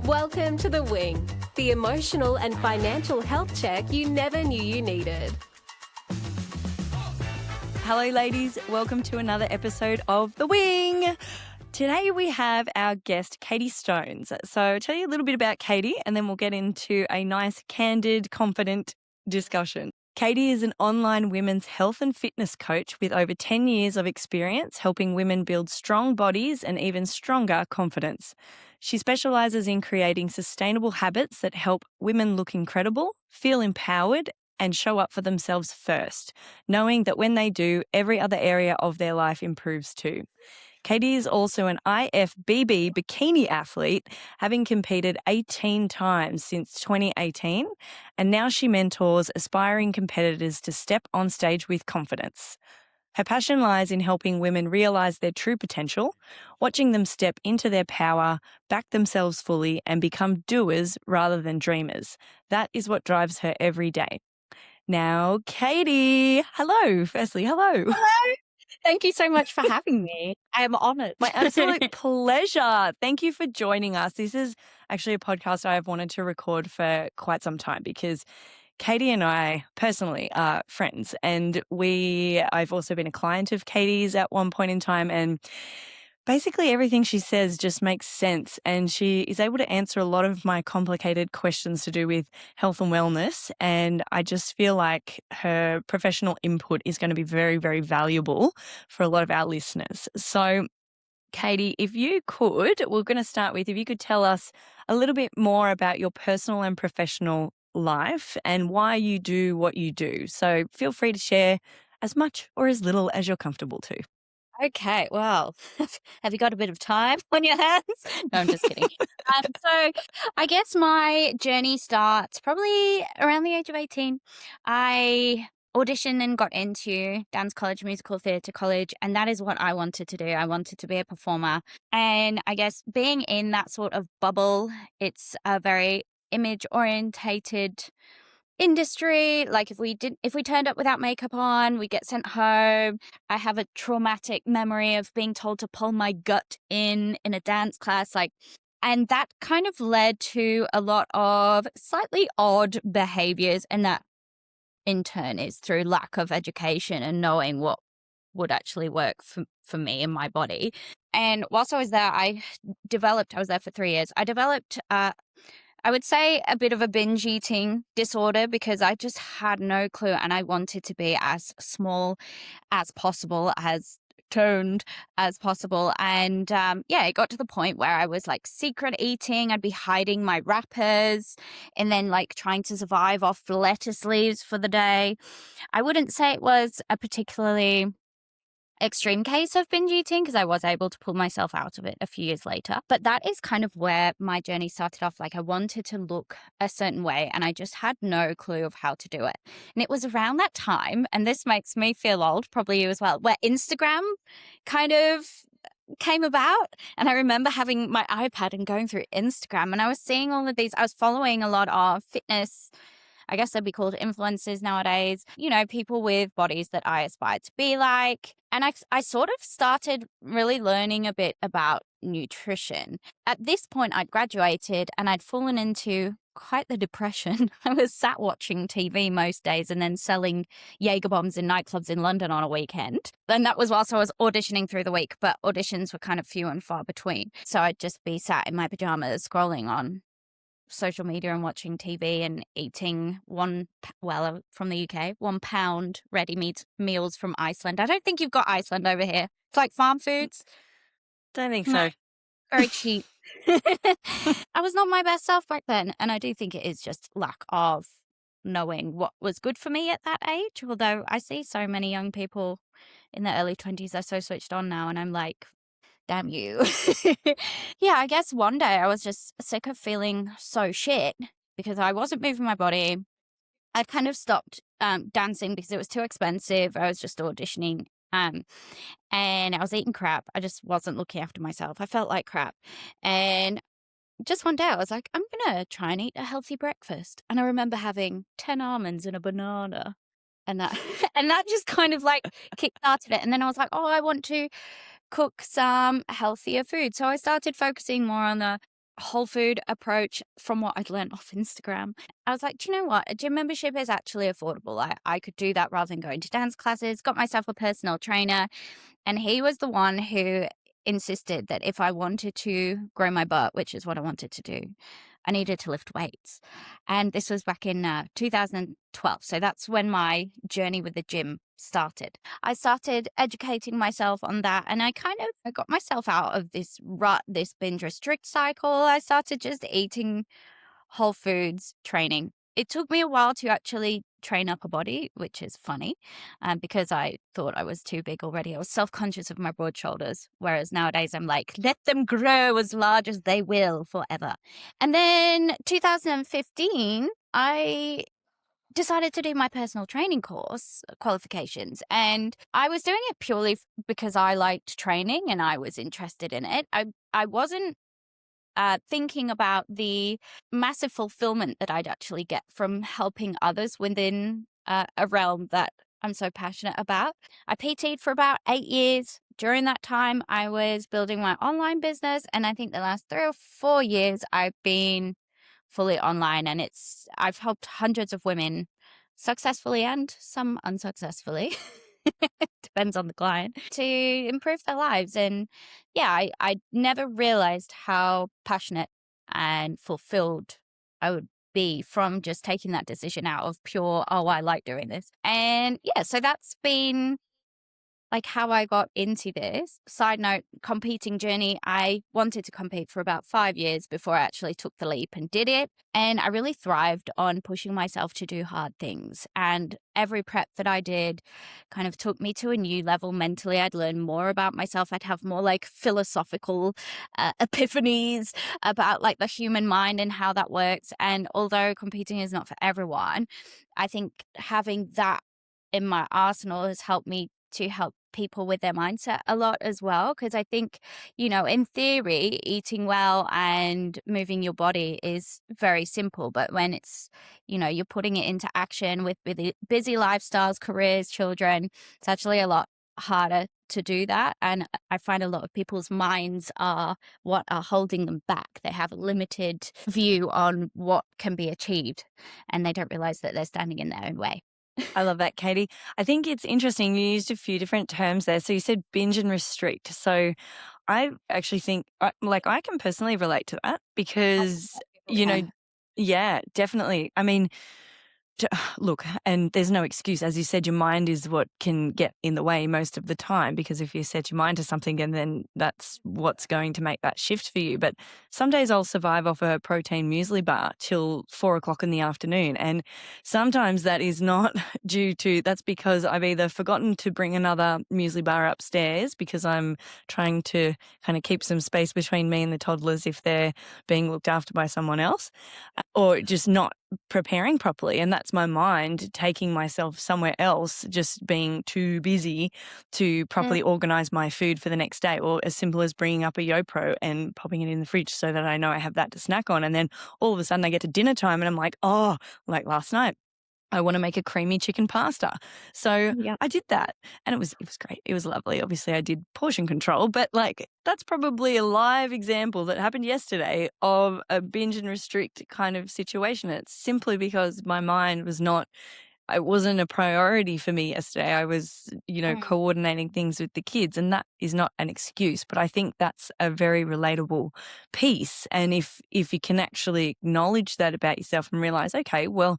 Welcome to The Wing, the emotional and financial health check you never knew you needed. Hello, ladies. Welcome to another episode of The Wing. Today we have our guest, Katie Stones. So I'll tell you a little bit about Katie and then we'll get into a nice, candid, confident discussion. Katie is an online women's health and fitness coach with over 10 years of experience helping women build strong bodies and even stronger confidence. She specializes in creating sustainable habits that help women look incredible, feel empowered, and show up for themselves first, knowing that when they do, every other area of their life improves too. Katie is also an IFBB bikini athlete, having competed 18 times since 2018, and now she mentors aspiring competitors to step on stage with confidence. Her passion lies in helping women realize their true potential, watching them step into their power, back themselves fully, and become doers rather than dreamers. That is what drives her every day. Now, Katie, hello. Firstly, hello. Hello. Thank you so much for having me. I am honored. My absolute pleasure. Thank you for joining us. This is actually a podcast I've wanted to record for quite some time because Katie and I personally are friends, and I've also been a client of Katie's at one point in time, and basically everything she says just makes sense, and she is able to answer a lot of my complicated questions to do with health and wellness, and I just feel like her professional input is going to be very, very valuable for a lot of our listeners. So Katie, if you could, we're going to start with, if you could tell us a little bit more about your personal and professional life and why you do what you do. So feel free to share as much or as little as you're comfortable to. Okay, well, have you got a bit of time on your hands? No, I'm just kidding. So I guess my journey starts probably around the age of 18. I auditioned and got into dance college, musical theatre college, and that is what I wanted to do. I wanted to be a performer. And I guess being in that sort of bubble, it's a very image orientated industry. Like if we turned up without makeup on, we get sent home. I have a traumatic memory of being told to pull my gut in a dance class, and that kind of led to a lot of slightly odd behaviors, and that in turn is through lack of education and knowing what would actually work for me and my body. And whilst I was there, I was there for 3 years. I developed I would say a bit of a binge eating disorder because I just had no clue, and I wanted to be as small as possible, as toned as possible. And it got to the point where I was like secret eating. I'd be hiding my wrappers and then like trying to survive off lettuce leaves for the day. I wouldn't say it was a particularly extreme case of binge eating because I was able to pull myself out of it a few years later. But that is kind of where my journey started off. Like I wanted to look a certain way and I just had no clue of how to do it. And it was around that time, and this makes me feel old, probably you as well, where Instagram kind of came about. And I remember having my iPad and going through Instagram, and I was seeing all of these. I was following a lot of fitness, I guess they'd be called influencers nowadays, people with bodies that I aspire to be like. And I sort of started really learning a bit about nutrition. At this point, I'd graduated and I'd fallen into quite the depression. I was sat watching TV most days and then selling Jaeger bombs in nightclubs in London on a weekend. And that was whilst I was auditioning through the week, but auditions were kind of few and far between. So I'd just be sat in my pajamas scrolling on social media and watching TV and eating from the UK, 1 pound ready meals from Iceland. I don't think you've got Iceland over here. It's like farm foods. Don't think so. Very cheap. I was not my best self back then. And I do think it is just lack of knowing what was good for me at that age. Although I see so many young people in their early 20s are so switched on now, and I'm like, damn you. Yeah, I guess one day I was just sick of feeling so shit because I wasn't moving my body. I'd kind of stopped dancing because it was too expensive. I was just auditioning and I was eating crap. I just wasn't looking after myself. I felt like crap. And just one day I was like, I'm going to try and eat a healthy breakfast. And I remember having 10 almonds and a banana. And that and that just kind of like kick-started it. And then I was like, I want to cook some healthier food. So I started focusing more on the whole food approach from what I'd learned off Instagram. I was like, do you know what? A gym membership is actually affordable. I could do that rather than going to dance classes, got myself a personal trainer. And he was the one who insisted that if I wanted to grow my butt, which is what I wanted to do, I needed to lift weights. And this was back in 2012. So that's when my journey with the gym started. I started educating myself on that, and I got myself out of this rut, this binge restrict cycle. I started just eating whole foods, training. It took me a while to actually train up a body, which is funny, because I thought I was too big already. I was self-conscious of my broad shoulders, whereas nowadays I'm like, let them grow as large as they will forever. And then 2015, I decided to do my personal training course qualifications, and I was doing it purely because I liked training and I was interested in it. I wasn't thinking about the massive fulfillment that I'd actually get from helping others within a realm that I'm so passionate about. I PT'd for about 8 years. During that time, I was building my online business, and I think the last 3 or 4 years I've been fully online, and I've helped hundreds of women successfully and some unsuccessfully. Depends on the client, to improve their lives. And yeah, I never realized how passionate and fulfilled I would be from just taking that decision out of pure, oh, I like doing this. And yeah, so that's been like how I got into this. Side note, competing journey. I wanted to compete for about 5 years before I actually took the leap and did it. And I really thrived on pushing myself to do hard things. And every prep that I did kind of took me to a new level mentally. I'd learn more about myself. I'd have more like philosophical epiphanies about like the human mind and how that works. And although competing is not for everyone, I think having that in my arsenal has helped me to help people with their mindset a lot as well. Because I think, in theory, eating well and moving your body is very simple. But when it's, you're putting it into action with busy lifestyles, careers, children, it's actually a lot harder to do that. And I find a lot of people's minds are what are holding them back. They have a limited view on what can be achieved, and they don't realize that they're standing in their own way. I love that, Katie. I think it's interesting. You used a few different terms there. So you said binge and restrict. So I actually think, I can personally relate to that because, yeah, definitely. I mean, look, and there's no excuse. As you said, your mind is what can get in the way most of the time, because if you set your mind to something, and then that's what's going to make that shift for you. But some days I'll survive off a protein muesli bar till 4 o'clock in the afternoon. And sometimes that is not that's because I've either forgotten to bring another muesli bar upstairs because I'm trying to kind of keep some space between me and the toddlers if they're being looked after by someone else, or just not preparing properly. And that's my mind taking myself somewhere else, just being too busy to properly organize my food for the next day, or as simple as bringing up a YoPro and popping it in the fridge so that I know I have that to snack on. And then all of a sudden I get to dinner time and I'm like, oh, like last night, I want to make a creamy chicken pasta. So I did that, and it was great. It was lovely. Obviously I did portion control, but like that's probably a live example that happened yesterday of a binge and restrict kind of situation. It's simply because my mind it wasn't a priority for me yesterday. I was, coordinating things with the kids, and that is not an excuse, but I think that's a very relatable piece. And if you can actually acknowledge that about yourself and realize, okay, well,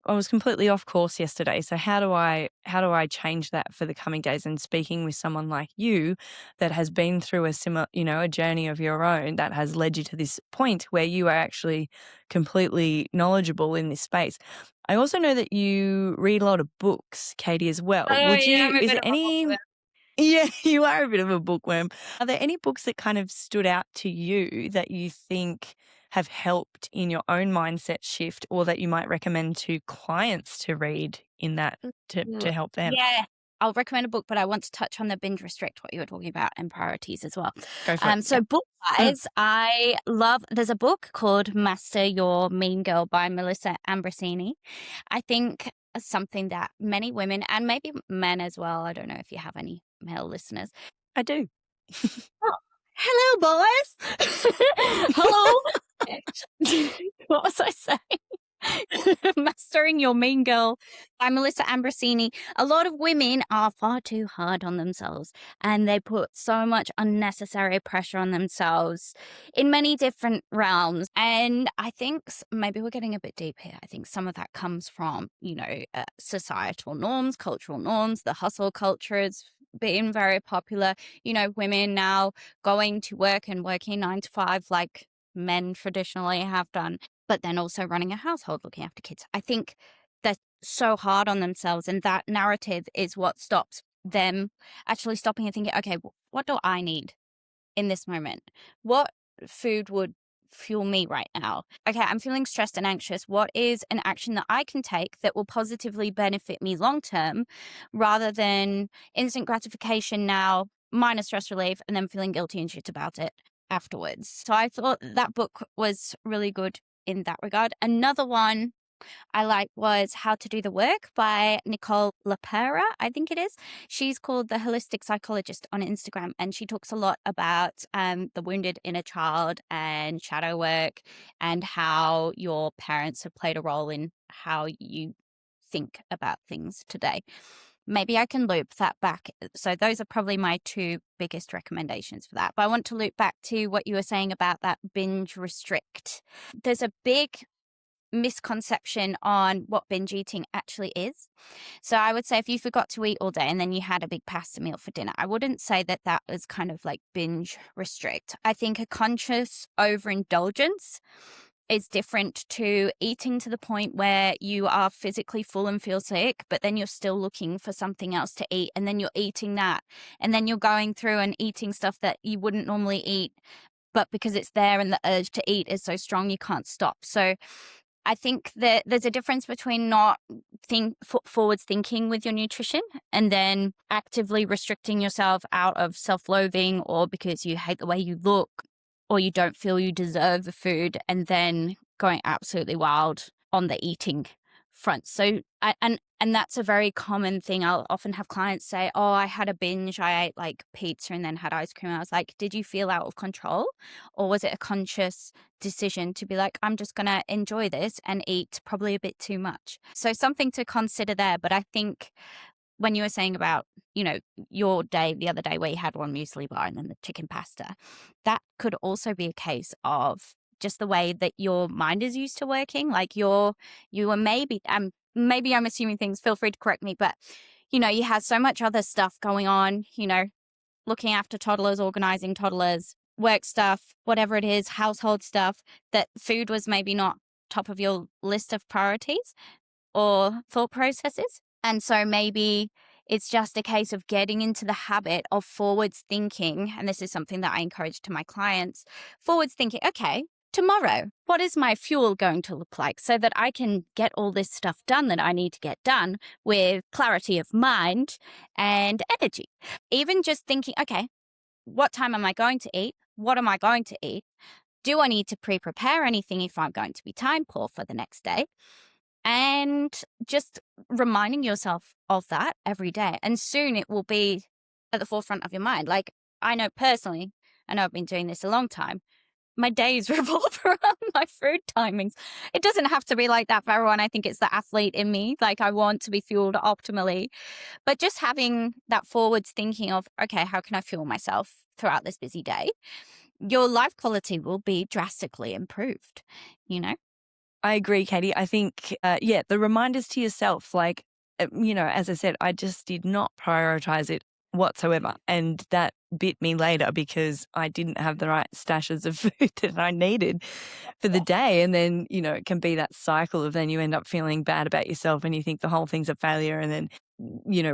I was completely off course yesterday. So how do I change that for the coming days? And speaking with someone like you that has been through a similar, a journey of your own that has led you to this point where you are actually completely knowledgeable in this space. I also know that you read a lot of books, Katie, as well. Is there any? Yeah, you are a bit of a bookworm. Are there any books that kind of stood out to you that you think have helped in your own mindset shift, or that you might recommend to clients to read in that to help them? Yeah, I'll recommend a book, but I want to touch on the binge restrict, what you were talking about, and priorities as well. Go for it. So book-wise, there's a book called Master Your Mean Girl by Melissa Ambrosini. I think something that many women, and maybe men as well, I don't know if you have any male listeners. I do. Oh, hello, boys. Hello. as I say. Mastering Your Mean Girl by Melissa Ambrosini. A lot of women are far too hard on themselves and they put so much unnecessary pressure on themselves in many different realms. And I think maybe we're getting a bit deep here. I think some of that comes from, societal norms, cultural norms. The hustle culture has been very popular. Women now going to work and working 9 to 5 like men traditionally have done, but then also running a household, looking after kids. I think they're so hard on themselves, and that narrative is what stops them actually stopping and thinking, okay, what do I need in this moment? What food would fuel me right now? Okay, I'm feeling stressed and anxious. What is an action that I can take that will positively benefit me long term, rather than instant gratification now, minus stress relief, and then feeling guilty and shit about it afterwards? So I thought that book was really good in that regard. Another one I like was How to Do the Work by Nicole LaPera, I think it is. She's called the Holistic Psychologist on Instagram, and she talks a lot about the wounded inner child and shadow work and how your parents have played a role in how you think about things today. Maybe I can loop that back. So those are probably my two biggest recommendations for that. But I want to loop back to what you were saying about that binge restrict. There's a big misconception on what binge eating actually is. So I would say if you forgot to eat all day and then you had a big pasta meal for dinner, I wouldn't say that that was kind of like binge restrict. I think a conscious overindulgence is different to eating to the point where you are physically full and feel sick, but then you're still looking for something else to eat, and then you're eating that, and then you're going through and eating stuff that you wouldn't normally eat, but because it's there and the urge to eat is so strong, you can't stop. So I think that there's a difference between not forwards thinking with your nutrition and then actively restricting yourself out of self-loathing or because you hate the way you look or you don't feel you deserve the food, and then going absolutely wild on the eating front. So, and that's a very common thing. I'll often have clients say, oh, I had a binge. I ate like pizza and then had ice cream. I was like, did you feel out of control? Or was it a conscious decision to be like, I'm just going to enjoy this and eat probably a bit too much? So something to consider there. But I think when you were saying about, your day the other day where you had one muesli bar and then the chicken pasta, that could also be a case of just the way that your mind is used to working. Like you were maybe I'm assuming things, feel free to correct me, but you had so much other stuff going on, looking after toddlers, organizing toddlers, work stuff, whatever it is, household stuff, that food was maybe not top of your list of priorities or thought processes. And so maybe it's just a case of getting into the habit of forwards thinking. And this is something that I encourage to my clients, forwards thinking, okay, tomorrow, what is my fuel going to look like so that I can get all this stuff done that I need to get done with clarity of mind and energy? Even just thinking, okay, what time am I going to eat? What am I going to eat? Do I need to pre-prepare anything if I'm going to be time poor for the next day? And just reminding yourself of that every day. And soon it will be at the forefront of your mind. Like I know personally, I know I've been doing this a long time, my days revolve around my food timings. It doesn't have to be like that for everyone. I think it's the athlete in me. Like I want to be fueled optimally. But just having that forwards thinking of, okay, how can I fuel myself throughout this busy day? Your life quality will be drastically improved, I agree, Katie. I think, the reminders to yourself, like, as I said, I just did not prioritize it whatsoever. And that bit me later because I didn't have the right stashes of food that I needed for the day. And then, it can be that cycle of then you end up feeling bad about yourself and you think the whole thing's a failure. And then,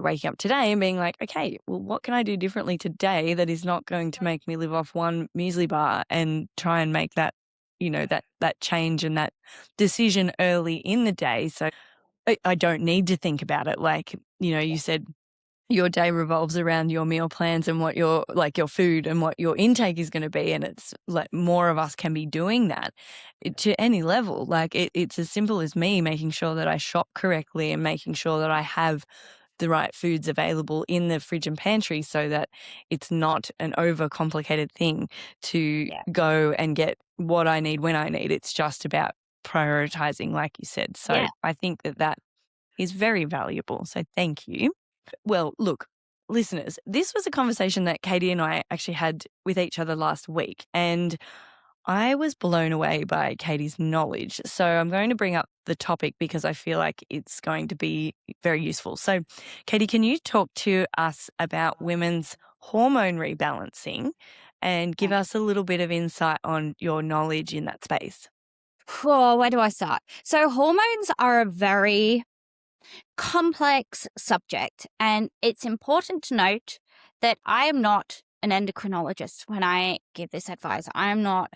waking up today and being like, okay, well, what can I do differently today that is not going to make me live off one muesli bar, and try and make that that change and that decision early in the day. So I don't need to think about it. Like, you said your day revolves around your meal plans and what your food and what your intake is going to be. And it's like more of us can be doing that to any level. Like it's as simple as me making sure that I shop correctly and making sure that I have the right foods available in the fridge and pantry so that it's not an overcomplicated thing to go and get what I need when I need. It's just about prioritizing, like you said. So Yeah. I think that is very valuable. So thank you. Well, look, listeners, this was a conversation that Katie and I actually had with each other last week, and I was blown away by Katie's knowledge. So I'm going to bring up the topic because I feel like it's going to be very useful. So, Katie, can you talk to us about women's hormone rebalancing and give us a little bit of insight on your knowledge in that space? Where do I start? So hormones are a very complex subject, and it's important to note that I am not an endocrinologist when I give this advice. I am not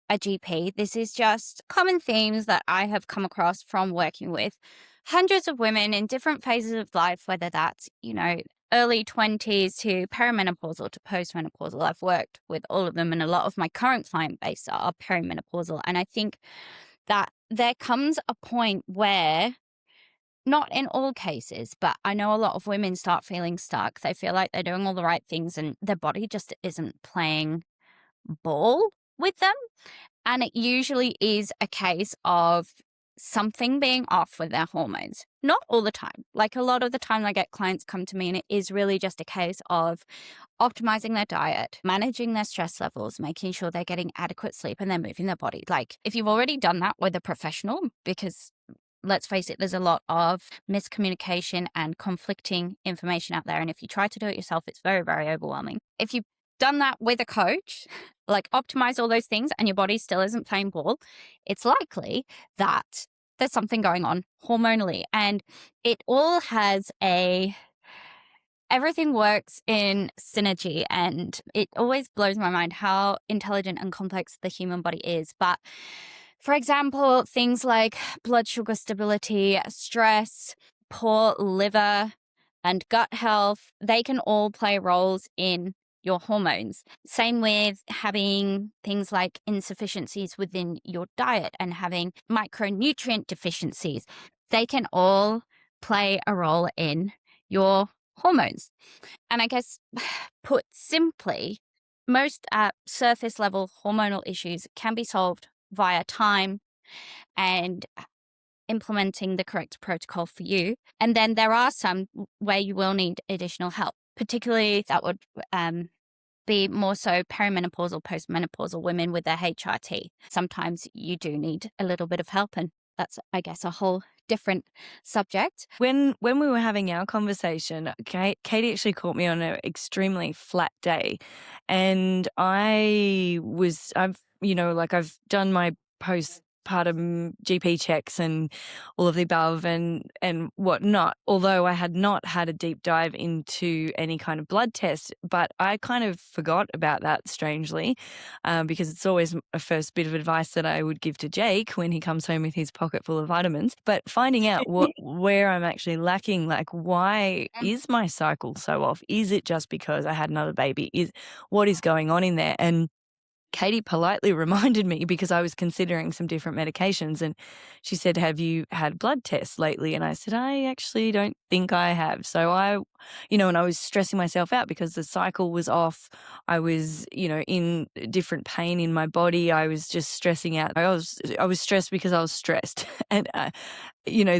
a GP. This is just common themes that I have come across from working with hundreds of women in different phases of life, whether that's, early 20s to perimenopausal to postmenopausal. I've worked with all of them, and a lot of my current client base are perimenopausal. And I think that there comes a point where, not in all cases, but I know a lot of women start feeling stuck. They feel like they're doing all the right things and their body just isn't playing ball with them. And it usually is a case of something being off with their hormones. Not all the time. Like a lot of the time I get clients come to me and it is really just a case of optimizing their diet, managing their stress levels, making sure they're getting adequate sleep, and they're moving their body. Like if you've already done that with a professional, because let's face it, there's a lot of miscommunication and conflicting information out there. And if you try to do it yourself, it's very, very overwhelming. If you've done that with a coach, like optimize all those things, and your body still isn't playing ball, it's likely that there's something going on hormonally. And it all has everything works in synergy, and it always blows my mind how intelligent and complex the human body is. But for example, things like blood sugar stability, stress, poor liver, and gut health, they can all play roles in your hormones. Same with having things like insufficiencies within your diet and having micronutrient deficiencies. They can all play a role in your hormones. And I guess, put simply, most surface level hormonal issues can be solved via time and implementing the correct protocol for you. And then there are some where you will need additional help, particularly that would be more so perimenopausal, postmenopausal women with their HRT. Sometimes you do need a little bit of help, and that's, I guess, a whole different subject. When we were having our conversation, Katie actually caught me on an extremely flat day, and I've done my postpartum GP checks and all of the above and whatnot, although I had not had a deep dive into any kind of blood test. But I kind of forgot about that, strangely, because it's always a first bit of advice that I would give to Jake when he comes home with his pocket full of vitamins. But finding out where I'm actually lacking, like why is my cycle so off? Is it just because I had another baby? What is going on in there? And Katie politely reminded me, because I was considering some different medications, and she said, "Have you had blood tests lately?" And I said, "I actually don't think I have." So and I was stressing myself out because the cycle was off. I was, in different pain in my body. I was just stressing out. I was stressed because I was stressed. And,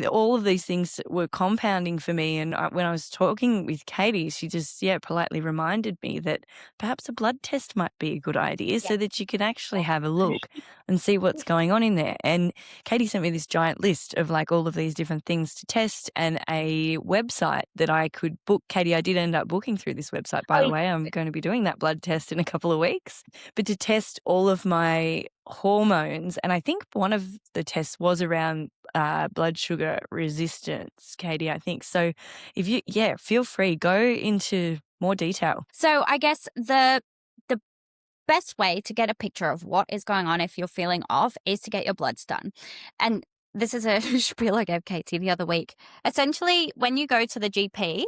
all of these things were compounding for me. And when I was talking with Katie, she just, politely reminded me that perhaps a blood test might be a good idea so that you can actually have a look and see what's going on in there. And Katie sent me this giant list of like all of these different things to test and a website that I could book. Katie, I did end up booking through this website, by the way. I'm going to be doing that blood test in a couple of weeks, but to test all of my hormones. And I think one of the tests was around blood sugar resistance, Katie, I think. So if you, feel free, go into more detail. So I guess the best way to get a picture of what is going on if you're feeling off is to get your bloods done. And this is a spiel I gave Katie the other week. Essentially, when you go to the GP,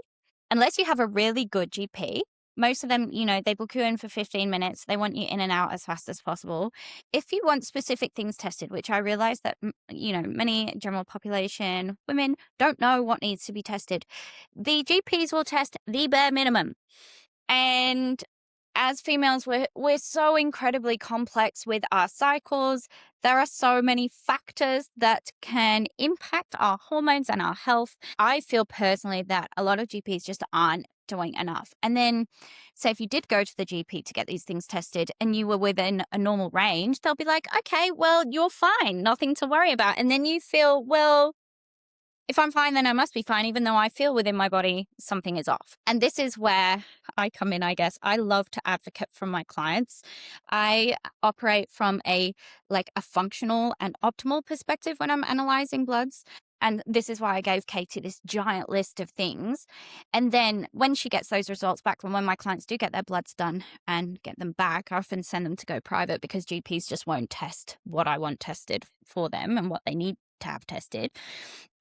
unless you have a really good GP, most of them, they book you in for 15 minutes. They want you in and out as fast as possible. If you want specific things tested, which I realize that, many general population women don't know what needs to be tested, the GPs will test the bare minimum. And as females, we're so incredibly complex with our cycles. There are so many factors that can impact our hormones and our health. I feel personally that a lot of GPs just aren't doing enough. And then, say, if you did go to the GP to get these things tested and you were within a normal range, they'll be like, okay, well, you're fine, nothing to worry about. And then you feel, well, if I'm fine, then I must be fine, even though I feel within my body something is off. And this is where I come in, I guess. I love to advocate for my clients. I operate from a functional and optimal perspective when I'm analyzing bloods. And this is why I gave Katie this giant list of things. And then when she gets those results back, from when my clients do get their bloods done and get them back, I often send them to go private because GPs just won't test what I want tested for them and what they need to have tested.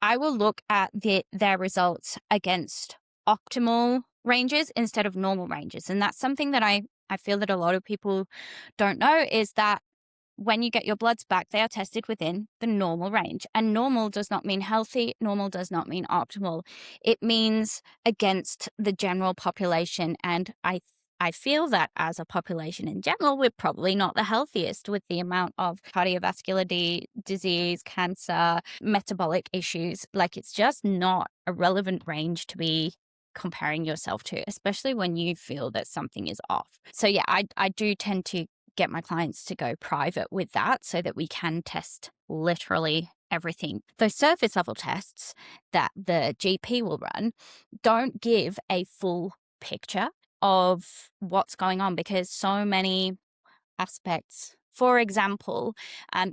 I will look at their results against optimal ranges instead of normal ranges. And that's something that I feel that a lot of people don't know, is that when you get your bloods back, they are tested within the normal range. And normal does not mean healthy. Normal does not mean optimal. It means against the general population. And I feel that as a population in general, we're probably not the healthiest with the amount of cardiovascular disease, cancer, metabolic issues. Like, it's just not a relevant range to be comparing yourself to, especially when you feel that something is off. So yeah, I do tend to get my clients to go private with that so that we can test literally everything. Those surface level tests that the GP will run don't give a full picture of what's going on, because so many aspects. For example,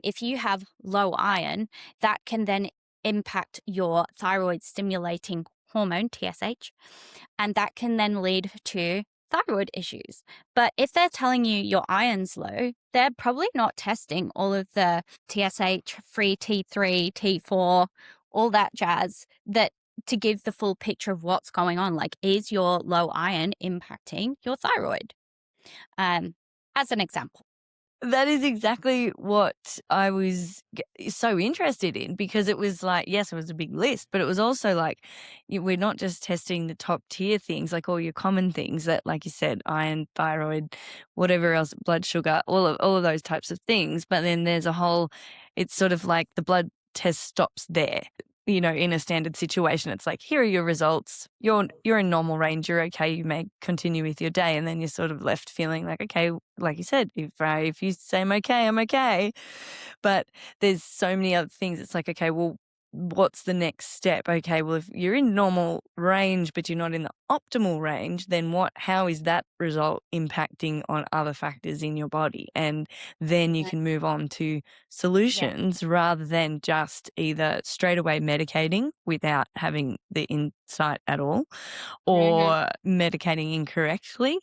if you have low iron, that can then impact your thyroid stimulating hormone, TSH, and that can then lead to thyroid issues. But if they're telling you your iron's low, they're probably not testing all of the TSH, free T3, T4, all that jazz, that to give the full picture of what's going on. Like, is your low iron impacting your thyroid? As an example. That is exactly what I was so interested in, because it was like, yes, it was a big list, but it was also like, we're not just testing the top tier things, like all your common things that, like you said, iron, thyroid, whatever else, blood sugar, all of those types of things. But then there's a whole, it's sort of like the blood test stops there. You know, in a standard situation, it's like, here are your results. You're in normal range. You're okay. You may continue with your day, and then you're sort of left feeling like, okay, like you said, if you say I'm okay, I'm okay. But there's so many other things. It's like, okay, well, what's the next step? Okay, well, if you're in normal range but you're not in the optimal range, then how is that result impacting on other factors in your body? And then you can move on to solutions rather than just either straight away medicating without having the insight at all, or medicating incorrectly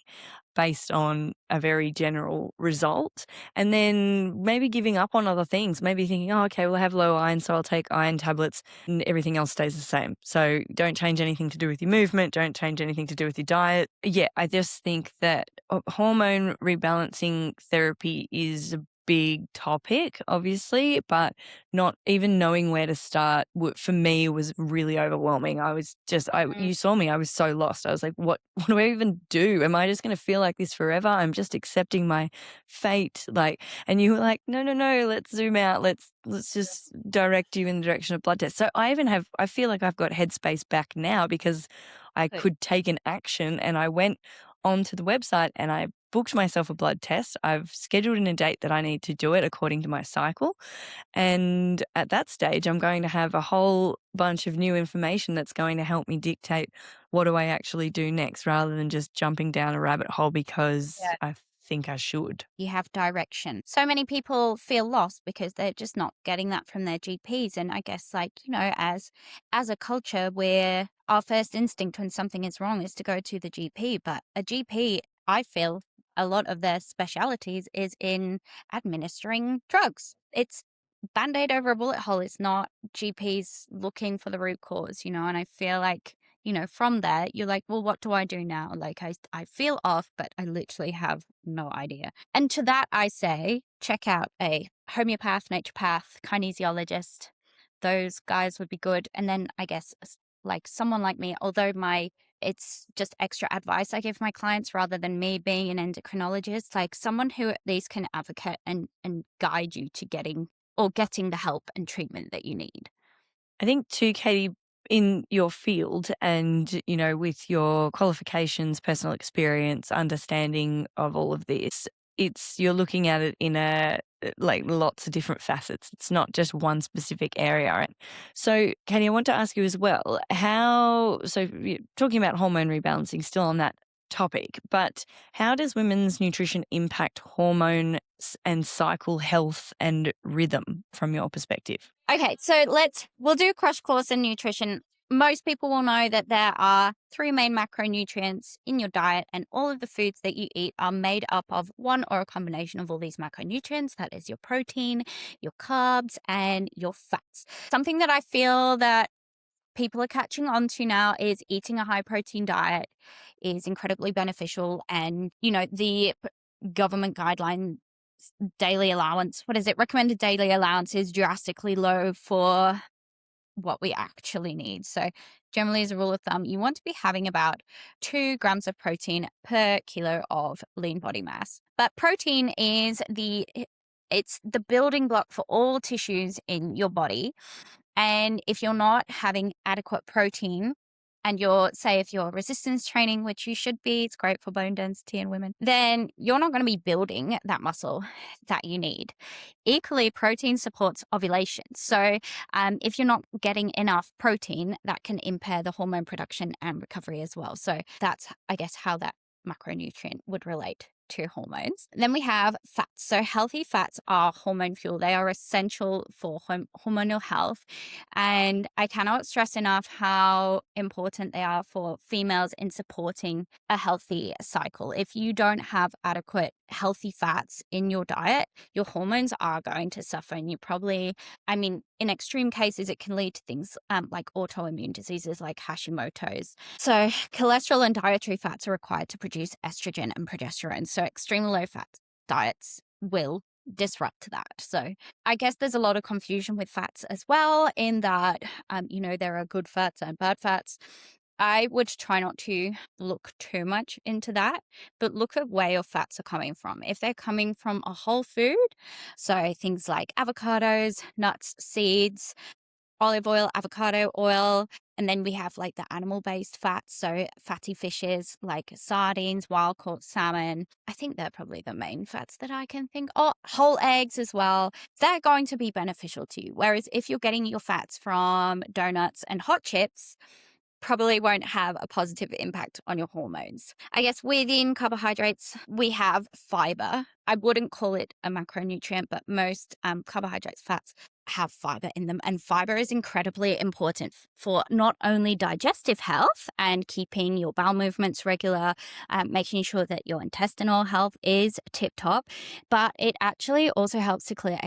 based on a very general result, and then maybe giving up on other things, maybe thinking, oh, okay, well, I have low iron, so I'll take iron tablets and everything else stays the same. So don't change anything to do with your movement, don't change anything to do with your diet. Yeah, I just think that hormone rebalancing therapy is a big topic, obviously, but not even knowing where to start for me was really overwhelming. I was just, you saw me, I was so lost. I was like, what do I even do? Am I just going to feel like this forever? I'm just accepting my fate. Like, and you were like, no, let's zoom out. Let's just direct you in the direction of blood tests. So I feel like I've got headspace back now because I could take an action, and I went onto the website and I booked myself a blood test. I've scheduled in a date that I need to do it according to my cycle. And at that stage, I'm going to have a whole bunch of new information that's going to help me dictate what do I actually do next, rather than just jumping down a rabbit hole because I think I should. You have direction. So many people feel lost because they're just not getting that from their GPs. And I guess, like, you know, as a culture, where our first instinct when something is wrong is to go to the GP. But a GP, I feel, a lot of their specialities is in administering drugs. It's Band-Aid over a bullet hole. It's not GPs looking for the root cause, you know. And I feel like, you know, from there, you're like, well, what do I do now? Like, I feel off, but I literally have no idea. And to that, I say, check out a homeopath, naturopath, kinesiologist. Those guys would be good. And then I guess, like, someone like me, although my it's just extra advice I give my clients rather than me being an endocrinologist, like someone who at least can advocate and guide you to getting the help and treatment that you need. I think too, Katie, in your field and, with your qualifications, personal experience, understanding of all of this, you're looking at it in like lots of different facets. It's not just one specific area. Right? So, Katie, I want to ask you as well, talking about hormone rebalancing, still on that topic, but how does women's nutrition impact hormones and cycle health and rhythm from your perspective? Okay, so we'll do a crash course in nutrition. Most people will know that there are 3 main macronutrients in your diet, and all of the foods that you eat are made up of one or a combination of all these macronutrients. That is your protein, your carbs, and your fats. Something that I feel that people are catching on to now is eating a high protein diet is incredibly beneficial. And, the government guideline daily allowance, recommended daily allowance is drastically low for what we actually need. So generally, as a rule of thumb, you want to be having about 2 grams of protein per kilo of lean body mass. But protein is it's the building block for all tissues in your body. And if you're not having adequate protein, and if you're resistance training, which you should be, it's great for bone density in women, then you're not going to be building that muscle that you need. Equally, protein supports ovulation. So if you're not getting enough protein, that can impair the hormone production and recovery as well. So that's, I guess, how that macronutrient would relate to hormones. Then we have fats. So healthy fats are hormone fuel. They are essential for hormonal health. And I cannot stress enough how important they are for females in supporting a healthy cycle. If you don't have adequate healthy fats in your diet, your hormones are going to suffer. And in extreme cases, it can lead to things like autoimmune diseases like Hashimoto's. So cholesterol and dietary fats are required to produce estrogen and progesterone. So extremely low fat diets will disrupt that. So I guess there's a lot of confusion with fats as well, in that, there are good fats and bad fats. I would try not to look too much into that, but look at where your fats are coming from. If they're coming from a whole food, so things like avocados, nuts, seeds, olive oil, avocado oil, and then we have like the animal-based fats, so fatty fishes like sardines, wild-caught salmon. I think they're probably the main fats that I can think. Oh, whole eggs as well. They're going to be beneficial to you. Whereas if you're getting your fats from donuts and hot chips, probably won't have a positive impact on your hormones. I guess within carbohydrates, we have fiber. I wouldn't call it a macronutrient, but most carbohydrates, fats have fiber in them. And fiber is incredibly important for not only digestive health and keeping your bowel movements regular, making sure that your intestinal health is tip-top, but it actually also helps to clear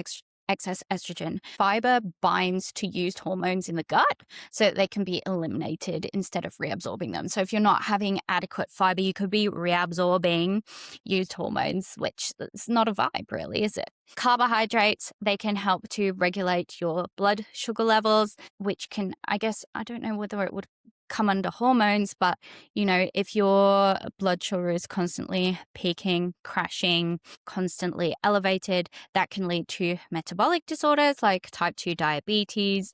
excess estrogen. Fiber binds to used hormones in the gut so that they can be eliminated instead of reabsorbing them. So if you're not having adequate fiber, you could be reabsorbing used hormones, which is not a vibe really, is it? Carbohydrates, they can help to regulate your blood sugar levels, which can, I guess, I don't know whether it would come under hormones, but if your blood sugar is constantly peaking, crashing, constantly elevated, that can lead to metabolic disorders like type 2 diabetes,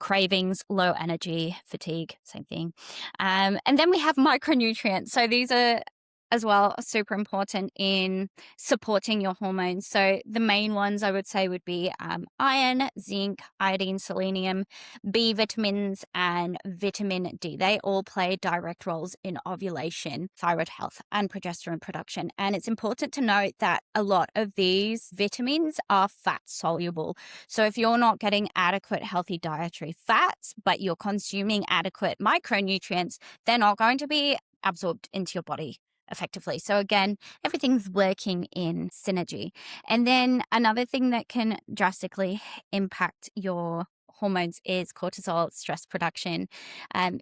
cravings, low energy, fatigue, same thing. And then we have micronutrients. So these are as well super important in supporting your hormones. So the main ones I would say would be iron, zinc, iodine, selenium, B vitamins, and vitamin D. They all play direct roles in ovulation, thyroid health, and progesterone production. And it's important to note that a lot of these vitamins are fat soluble. So if you're not getting adequate healthy dietary fats, but you're consuming adequate micronutrients, they're not going to be absorbed into your body effectively. So again, everything's working in synergy. And then another thing that can drastically impact your hormones is cortisol, stress production.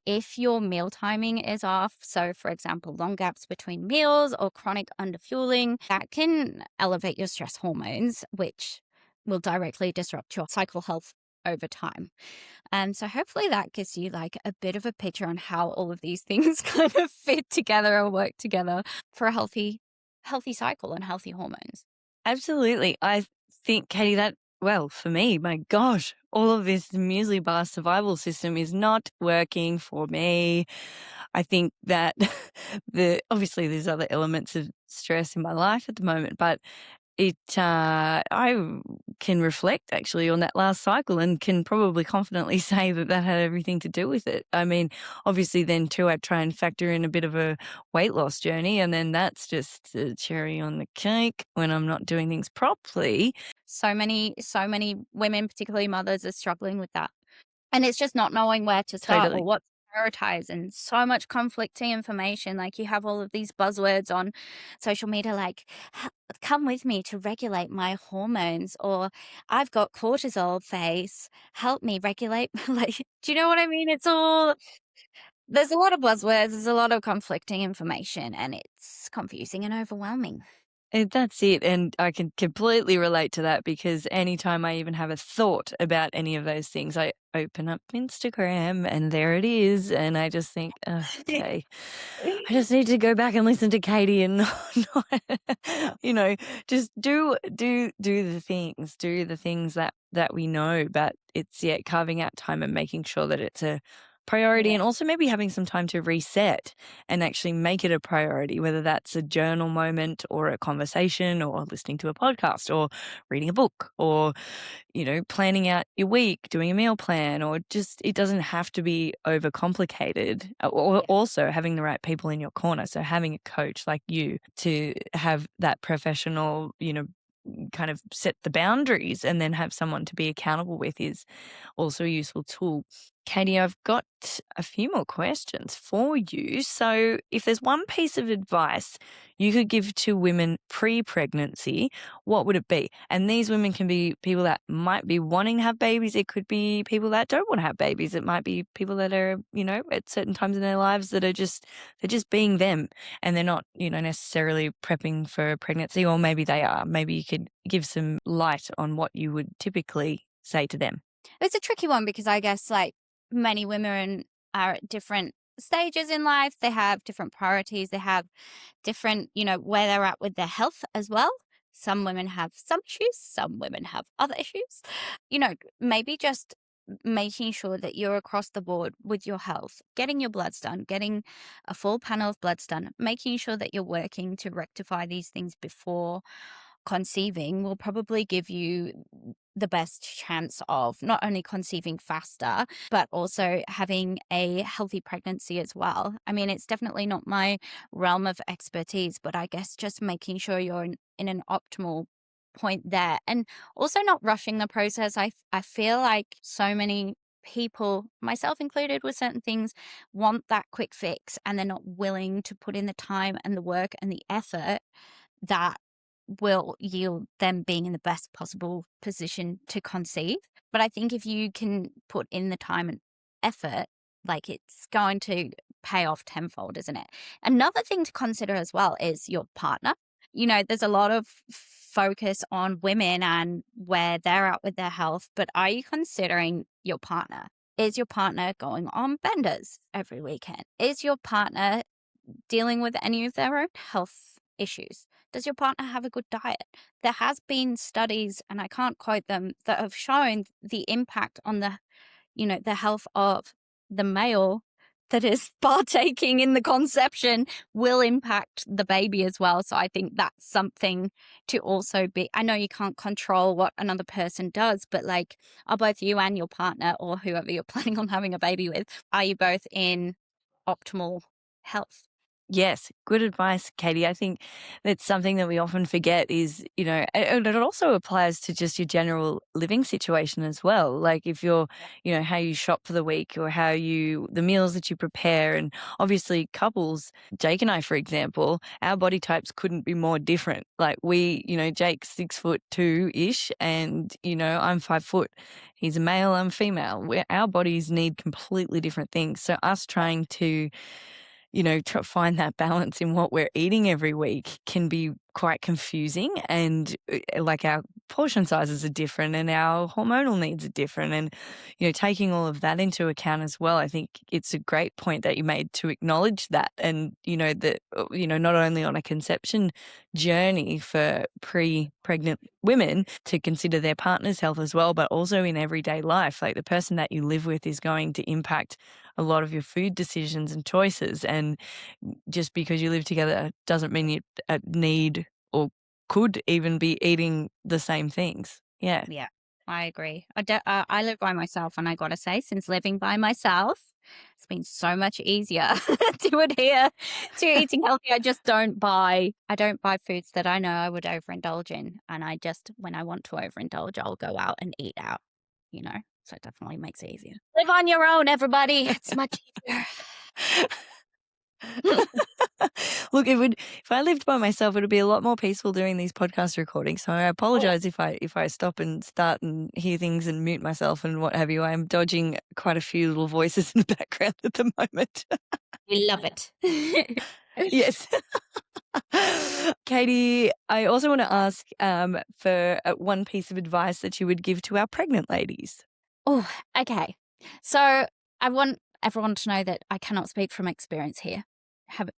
If your meal timing is off, so for example, long gaps between meals or chronic underfueling, that can elevate your stress hormones, which will directly disrupt your cycle health over time. So hopefully that gives you like a bit of a picture on how all of these things kind of fit together or work together for a healthy cycle and healthy hormones. Absolutely. I think, Katie, that, well, for me, my gosh, all of this muesli bar survival system is not working for me. I think that obviously there's other elements of stress in my life at the moment, but I can reflect actually on that last cycle and can probably confidently say that had everything to do with it. I mean, obviously then too, I try and factor in a bit of a weight loss journey, and then that's just a cherry on the cake when I'm not doing things properly. So many women, particularly mothers, are struggling with that. And it's just not knowing where to start Totally. or what to prioritize, and so much conflicting information. Like, you have all of these buzzwords on social media, like, come with me to regulate my hormones, or I've got cortisol face, help me regulate. Like, do you know what I mean? There's a lot of buzzwords, there's a lot of conflicting information, and it's confusing and overwhelming. That's it. And I can completely relate to that, because anytime I even have a thought about any of those things, I open up Instagram and there it is. And I just think, okay, I just need to go back and listen to Katie and just do the things that we know. But it's, carving out time and making sure that it's a priority, Yeah. and also maybe having some time to reset and actually make it a priority, whether that's a journal moment or a conversation or listening to a podcast or reading a book or, planning out your week, doing a meal plan, or just, it doesn't have to be overcomplicated. Or Yeah. also having the right people in your corner. So having a coach like you to have that professional, kind of set the boundaries and then have someone to be accountable with is also a useful tool. Katie, I've got a few more questions for you. So, if there's one piece of advice you could give to women pre-pregnancy, what would it be? And these women can be people that might be wanting to have babies. It could be people that don't want to have babies. It might be people that are, at certain times in their lives that are they're just being them, and they're not, necessarily prepping for pregnancy, or maybe they are. Maybe you could give some light on what you would typically say to them. It's a tricky one because I guess, like, many women are at different stages in life. They have different priorities. They have different, where they're at with their health as well. Some women have some issues. Some women have other issues. Maybe just making sure that you're across the board with your health, getting your bloods done, getting a full panel of bloods done, making sure that you're working to rectify these things before conceiving will probably give you the best chance of not only conceiving faster, but also having a healthy pregnancy as well. I mean, it's definitely not my realm of expertise, but I guess just making sure you're in an optimal point there, and also not rushing the process. I feel like so many people, myself included, with certain things, want that quick fix, and they're not willing to put in the time and the work and the effort that will yield them being in the best possible position to conceive. But I think if you can put in the time and effort, like, it's going to pay off tenfold, isn't it? Another thing to consider as well is your partner. There's a lot of focus on women and where they're at with their health, but are you considering your partner? Is your partner going on benders every weekend? Is your partner dealing with any of their own health issues? Does your partner have a good diet? There has been studies, and I can't quote them, that have shown the impact on the health of the male that is partaking in the conception will impact the baby as well. So I think that's something to also be. I know you can't control what another person does, but, like, are both you and your partner, or whoever you're planning on having a baby with, are you both in optimal health? Yes, good advice, Katie. I think that's something that we often forget is, and it also applies to just your general living situation as well. Like if you're, how you shop for the week, or the meals that you prepare. And obviously couples, Jake and I, for example, our body types couldn't be more different. Like Jake's 6'2" ish, and, I'm 5 foot. He's a male, I'm female. Our bodies need completely different things. So us trying to find that balance in what we're eating every week can be quite confusing, and like our portion sizes are different and our hormonal needs are different, and taking all of that into account as well. I think it's a great point that you made to acknowledge that, and that not only on a conception journey for pre-pregnant women to consider their partner's health as well, but also in everyday life. Like the person that you live with is going to impact a lot of your food decisions and choices, and just because you live together doesn't mean you need or could even be eating the same things. Yeah. Yeah, I agree. I live by myself, and I gotta say, since living by myself, it's been so much easier to adhere to eating healthy. I don't buy foods that I know I would overindulge in, and when I want to overindulge, I'll go out and eat out. So it definitely makes it easier. Live on your own, everybody. It's much easier. Look, if I lived by myself, it would be a lot more peaceful doing these podcast recordings. So I apologize if I stop and start and hear things and mute myself and what have you. I'm dodging quite a few little voices in the background at the moment. We love it. Yes. Katie, I also want to ask for one piece of advice that you would give to our pregnant ladies. Oh, okay. So I want everyone to know that I cannot speak from experience here.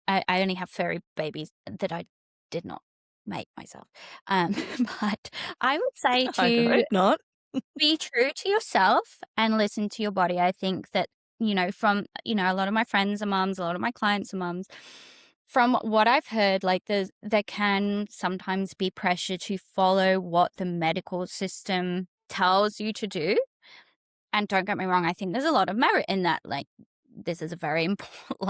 I only have furry babies that I did not make myself. But I would say I to hope not. be true to yourself and listen to your body. I think that, from, a lot of my friends are mums, a lot of my clients are mums. From what I've heard, like there can sometimes be pressure to follow what the medical system tells you to do. And don't get me wrong, I think there's a lot of merit in that. Like, this is a very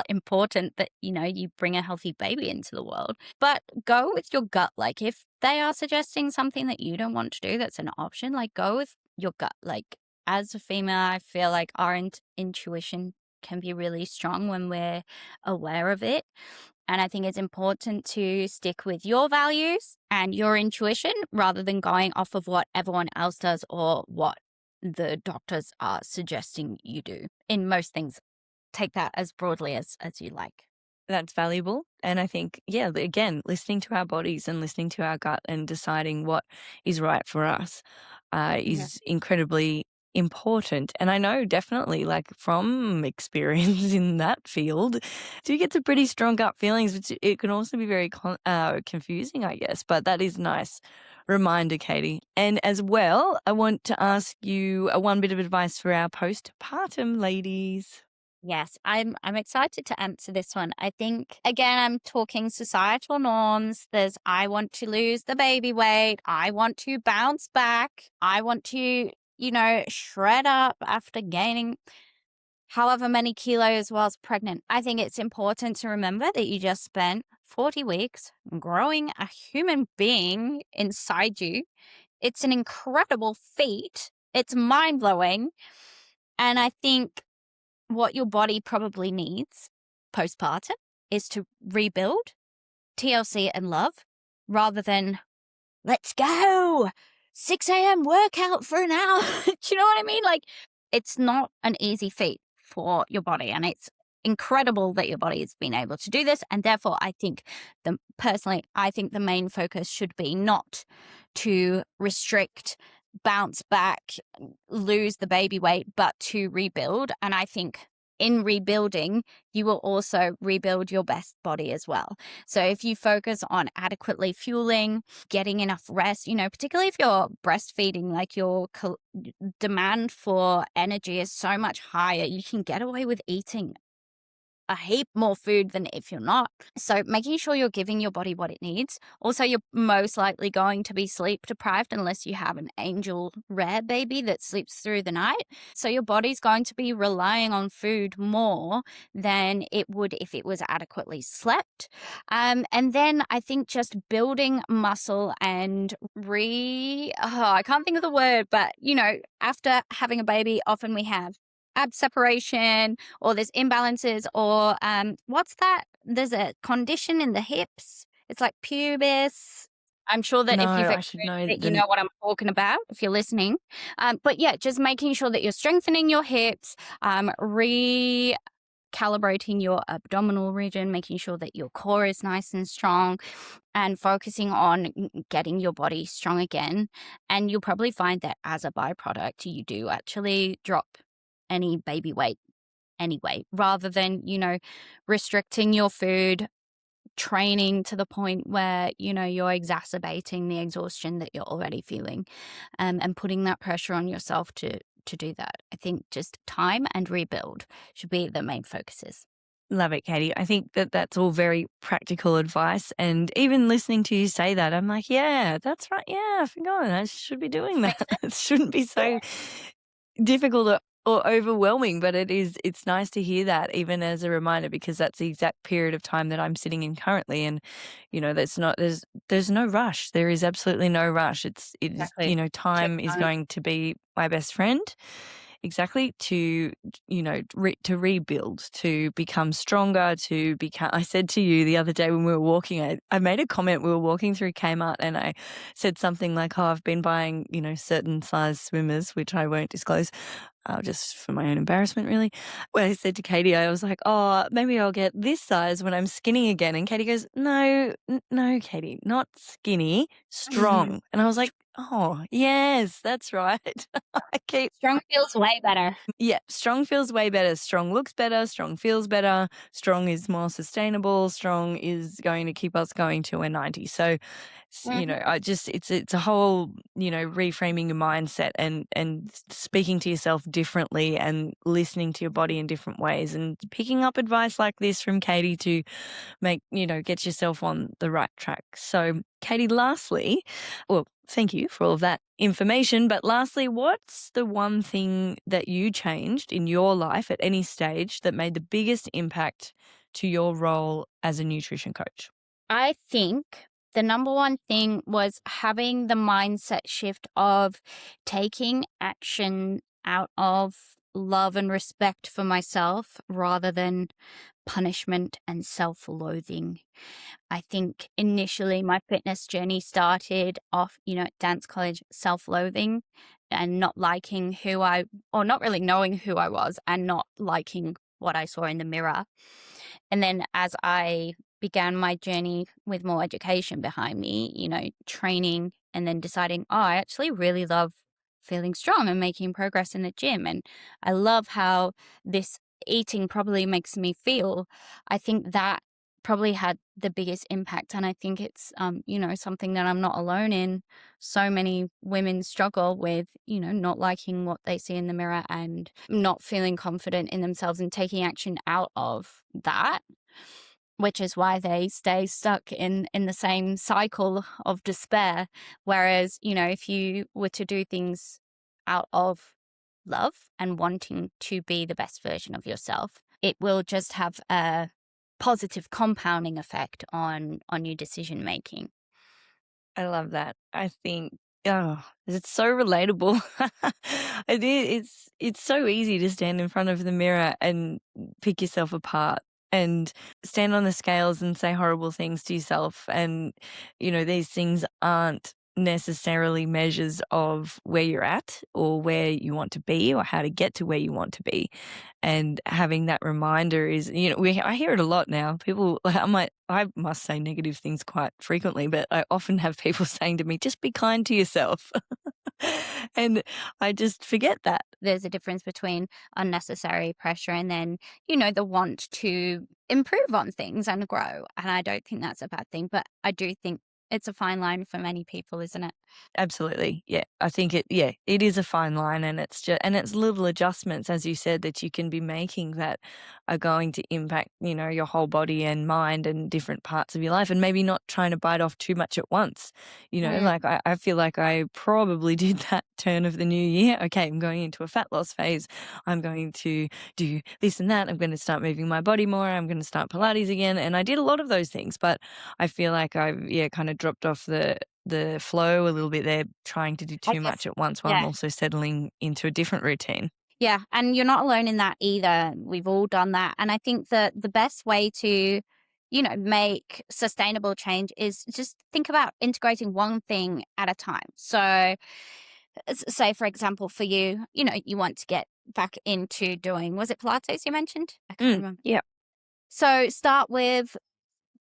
important that, you bring a healthy baby into the world. But go with your gut. Like, if they are suggesting something that you don't want to do, that's an option. Like, go with your gut. Like, as a female, I feel like our intuition can be really strong when we're aware of it. And I think it's important to stick with your values and your intuition rather than going off of what everyone else does or what the doctors are suggesting you do. In most things, take that as broadly as you like. That's valuable. And I think, yeah, again, listening to our bodies and listening to our gut and deciding what is right for us is incredibly important. And I know definitely, like from experience in that field, do get some pretty strong gut feelings, which it can also be very confusing, I guess. But that is nice reminder, Katie. And as well, I want to ask you one bit of advice for our postpartum ladies. Yes, I'm excited to answer this one. I think, again, I'm talking societal norms. I want to lose the baby weight. I want to bounce back. I want to, shred up after gaining however many kilos whilst pregnant. I think it's important to remember that you just spent 40 weeks growing a human being inside you. It's an incredible feat. It's mind-blowing. And I think what your body probably needs postpartum is to rebuild, TLC and love, rather than let's go, 6 a.m. workout for an hour. Do you know what I mean? Like, it's not an easy feat for your body, and it's incredible that your body has been able to do this. And therefore, I think the main focus should be not to restrict, bounce back, lose the baby weight, but to rebuild. And I think in rebuilding, you will also rebuild your best body as well. So if you focus on adequately fueling, getting enough rest, particularly if you're breastfeeding, like your demand for energy is so much higher, you can get away with eating a heap more food than if you're not. So making sure you're giving your body what it needs. Also, you're most likely going to be sleep deprived unless you have an angel rare baby that sleeps through the night. So your body's going to be relying on food more than it would if it was adequately slept. And then I think just building muscle and I can't think of the word, but after having a baby, often we have ab separation, or there's imbalances, or what's that? There's a condition in the hips. It's like pubis. I'm sure that if you've experienced it, you know what I'm talking about if you're listening. But yeah, just making sure that you're strengthening your hips, calibrating your abdominal region, making sure that your core is nice and strong, and focusing on getting your body strong again. And you'll probably find that as a byproduct, you do actually drop any baby weight anyway, rather than, restricting your food, training to the point where, you're exacerbating the exhaustion that you're already feeling, and putting that pressure on yourself to do that. I think just time and rebuild should be the main focuses. Love it, Katie. I think that that's all very practical advice. And even listening to you say that, I'm like, yeah, that's right. Yeah, I forgot. I should be doing that. It shouldn't be so difficult or overwhelming, but it's nice to hear that even as a reminder, because that's the exact period of time that I'm sitting in currently. And, there's no rush. There is absolutely no rush. Exactly. Time Take is time. going to be my best friend. Exactly, to, to rebuild, to become stronger, I said to you the other day when we were walking, I made a comment, we were walking through Kmart and I said something like, oh, I've been buying, certain size swimmers, which I won't disclose, just for my own embarrassment, really. Where I said to Katie, I was like, oh, maybe I'll get this size when I'm skinny again. And Katie goes, no, no, Katie, not skinny, strong. And I was like, oh, yes, that's right. I keep Strong feels way better. Yeah, strong feels way better. Strong looks better. Strong feels better. Strong is more sustainable. Strong is going to keep us going till we're 90. So, Mhm. it's a whole, reframing your mindset and speaking to yourself differently and listening to your body in different ways and picking up advice like this from Katie to get yourself on the right track. So, Katie, lastly, well, thank you for all of that information. But lastly, what's the one thing that you changed in your life at any stage that made the biggest impact to your role as a nutrition coach? I think the number one thing was having the mindset shift of taking action out of love and respect for myself rather than punishment and self loathing. I think initially my fitness journey started off, at dance college, self loathing and not liking or not really knowing who I was and not liking what I saw in the mirror. And then as I began my journey with more education behind me, training and then deciding, oh, I actually really love feeling strong and making progress in the gym. And I love how this eating probably makes me feel. I think that probably had the biggest impact. And I think it's, something that I'm not alone in. So many women struggle with, not liking what they see in the mirror and not feeling confident in themselves and taking action out of that, which is why they stay stuck in the same cycle of despair. Whereas, if you were to do things out of love and wanting to be the best version of yourself, it will just have a positive compounding effect on your decision making. I love that. I think, oh, it's so relatable. It's so easy to stand in front of the mirror and pick yourself apart and stand on the scales and say horrible things to yourself. And, these things aren't necessarily measures of where you're at or where you want to be or how to get to where you want to be. And having that reminder is, I hear it a lot now. People, like, I must say negative things quite frequently, but I often have people saying to me, just be kind to yourself. And I just forget that. There's a difference between unnecessary pressure and then, the want to improve on things and grow. And I don't think that's a bad thing, but I do think it's a fine line for many people, isn't it? Absolutely. Yeah. I think it is a fine line, and it's little adjustments, as you said, that you can be making that are going to impact, your whole body and mind and different parts of your life, and maybe not trying to bite off too much at once. Mm. Like I feel like I probably did that turn of the new year. Okay, I'm going into a fat loss phase. I'm going to do this and that. I'm going to start moving my body more. I'm going to start Pilates again. And I did a lot of those things, but I feel like I've kind of dropped off the flow a little bit there, trying to do I too guess, much at once while I'm yeah. also settling into a different routine. Yeah, and you're not alone in that either. We've all done that. And I think that the best way to, make sustainable change is just think about integrating one thing at a time. So say, for example, for you, you want to get back into doing, was it Pilates you mentioned? I can't remember. Yeah. So start with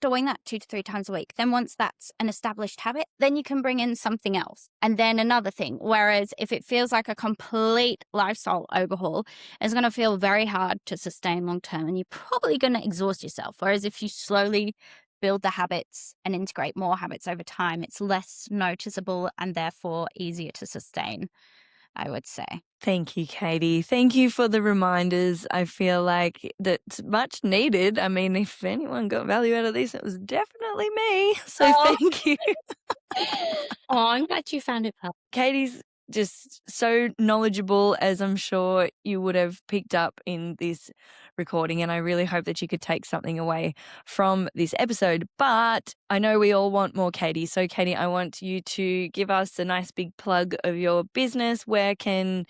doing that 2 to 3 times a week. Then once that's an established habit, then you can bring in something else. And then another thing. Whereas if it feels like a complete lifestyle overhaul, it's going to feel very hard to sustain long term, and you're probably going to exhaust yourself. Whereas if you slowly build the habits and integrate more habits over time, it's less noticeable and therefore easier to sustain, I would say. Thank you, Katie. Thank you for the reminders. I feel like that's much needed. I mean, if anyone got value out of this, it was definitely me. So thank you. Oh, I'm glad you found it helpful. Katie's just so knowledgeable, as I'm sure you would have picked up in this recording, and I really hope that you could take something away from this episode. But I know we all want more Katie. So Katie, I want you to give us a nice big plug of your business. Where can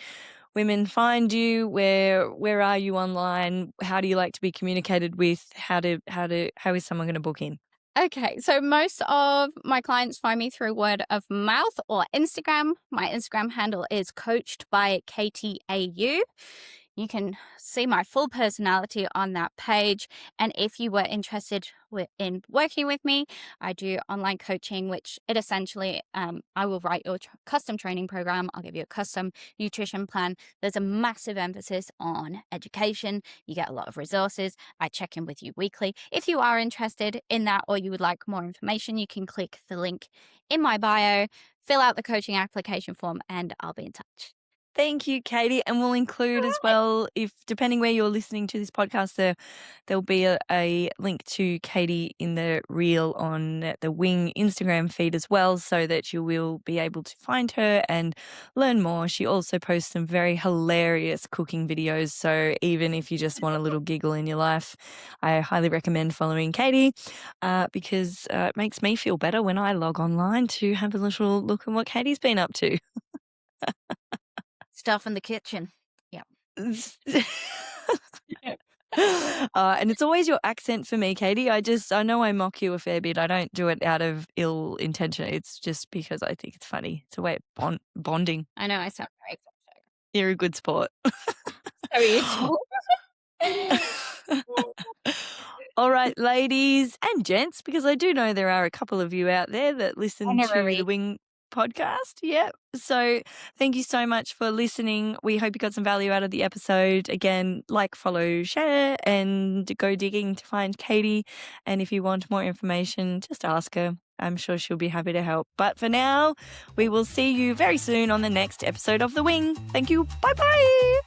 women find you? Where are you online? How do you like to be communicated with? How is someone going to book in? Okay, so most of my clients find me through word of mouth or Instagram. My Instagram handle is coached by Katie AU. You can see my full personality on that page. And if you were interested in working with me, I do online coaching, which it essentially, I will write your custom training program. I'll give you a custom nutrition plan. There's a massive emphasis on education. You get a lot of resources. I check in with you weekly. If you are interested in that or you would like more information, you can click the link in my bio, fill out the coaching application form, and I'll be in touch. Thank you, Katie. And we'll include as well, if depending where you're listening to this podcast, there'll be a link to Katie in the reel on the Wing Instagram feed as well, so that you will be able to find her and learn more. She also posts some very hilarious cooking videos. So even if you just want a little giggle in your life, I highly recommend following Katie because it makes me feel better when I log online to have a little look at what Katie's been up to. Stuff in the kitchen. Yeah. And it's always your accent for me, Katie. I know I mock you a fair bit. I don't do it out of ill intention. It's just because I think it's funny. It's a way of bonding. I know I sound very excited. You're a good sport. So useful. All right, ladies and gents, because I do know there are a couple of you out there that listen to the Wing podcast. Yep. So thank you so much for listening. We hope you got some value out of the episode. Again, like, follow, share, and go digging to find Katie. And if you want more information, just ask her. I'm sure she'll be happy to help. But for now, we will see you very soon on the next episode of The Wing. Thank you. Bye-bye.